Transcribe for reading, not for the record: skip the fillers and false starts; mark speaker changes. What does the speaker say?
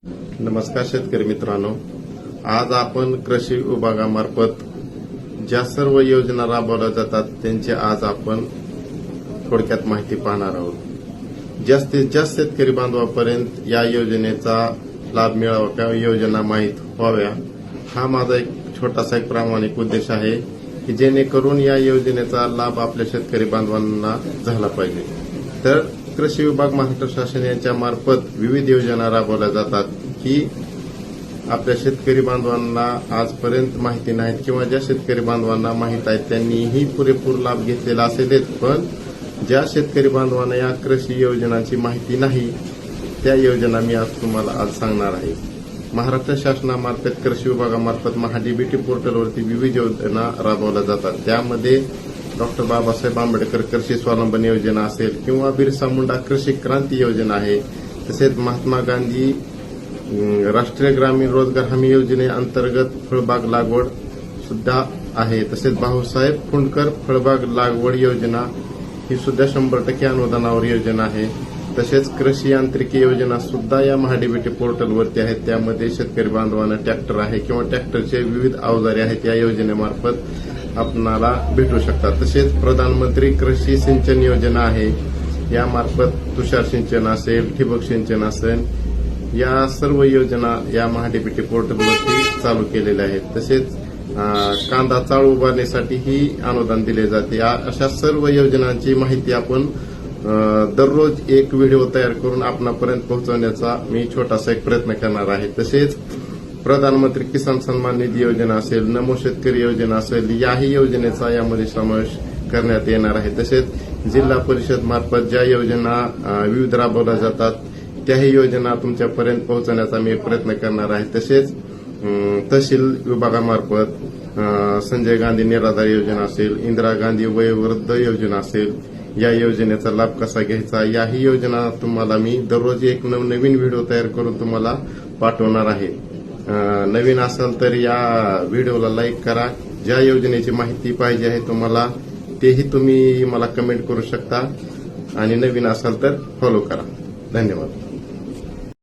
Speaker 1: नमस्कार शेतकरी मित्रांनो, आज आपण कृषी विभागामार्फत ज्या सर्व योजना राबवल्या जातात त्यांची आज आपण थोडक्यात माहिती पाहणार आहोत। जास्तीत जास्त शेतकरी बांधवांपर्यंत या योजनेचा लाभ मिळावा किंवा योजना माहीत व्हाव्या हा माझा एक छोटासा एक प्रामाणिक उद्देश आहे की जेणेकरून या योजनेचा लाभ आपल्या शेतकरी बांधवांना झाला पाहिजे। तर कृषी विभाग महाराष्ट्र शासन यांच्या मार्फत विविध योजना राबवल्या जातात की आपल्या शेतकरी बांधवांना आजपर्यंत माहिती नाहीत किंवा ज्या शेतकरी बांधवांना माहित आहे त्यांनीही पुरेपूर लाभ घेतलेला असेलच, पण ज्या शेतकरी बांधवांना या कृषी योजनांची माहिती नाही त्या योजना मी आज तुम्हाला सांगणार आहे। महाराष्ट्र शासनामार्फत कृषी विभागामार्फत महाडीबीटी पोर्टलवरती विविध योजना राबवल्या जातात। त्यामध्ये डॉक्टर बाबासाहेब आंबेडकर कृषी स्वावलंबन योजना असेल किंवा बिरसा मुंडा कृषी क्रांती योजना आहे, तसेच महात्मा गांधी राष्ट्रीय ग्रामीण रोजगार हमी योजनेअंतर्गत फळबाग लागवड सुद्धा आहे। तसेच भाऊसाहेब फुंडकर फळबाग लागवड योजना ही सुद्धा 100% अनुदानावर योजना आहे। तसेच कृषी यांत्रिकी योजना सुद्धा या महाडीबीटी पोर्टलवरती आहेत। त्यामध्ये शेतकरी बांधवांना ट्रॅक्टर आहे किंवा ट्रॅक्टरचे विविध अवजारे आहेत या योजनेमार्फत आपणाला भेटू शकतात। तसेच प्रधानमंत्री कृषी सिंचन योजना आहे, यामार्फत तुषार सिंचन असेल, ठिबक सिंचन असेल, या सर्व योजना या महाडीबीटी पोर्टलवरती चालू केलेल्या आहेत। तसेच कांदा चाळ उभारण्यासाठीही अनुदान दिले जाते। अशा सर्व योजनांची माहिती आपण दररोज एक व्हिडिओ तयार करून आपणापर्यंत पोहोचवण्याचा मी छोटासा एक प्रयत्न करणार आहे। तसेच प्रधानमंत्री किसान सन्मान निधी योजना असेल, नमो शेतकरी योजना असेल, याही योजनेचा यामध्ये समावेश करण्यात येणार आहे। तसेच जिल्हा परिषद मार्फत ज्या योजना विविध राबवल्या जातात त्याही योजना तुमच्यापर्यंत पोहोचवण्याचा मी प्रयत्न करणार आहे। तसेच तहसील विभागामार्फत संजय गांधी निराधार योजना असेल, इंदिरा गांधी वयोवृद्ध योजना असेल, या योजनेचा लाभ कसा घ्यायचा याही योजना तुम्हाला मी दररोज एक नवीन व्हिडिओ तयार करून तुम्हाला पाठवणार आहे। नवीन असाल तर या व्हिडिओला लाईक करा। ज्या योजनेची माहिती पाहिजे आहे तुम्हाला तेही तुम्ही मला कमेंट करू शकता आणि नवीन असाल तर फॉलो करा। धन्यवाद।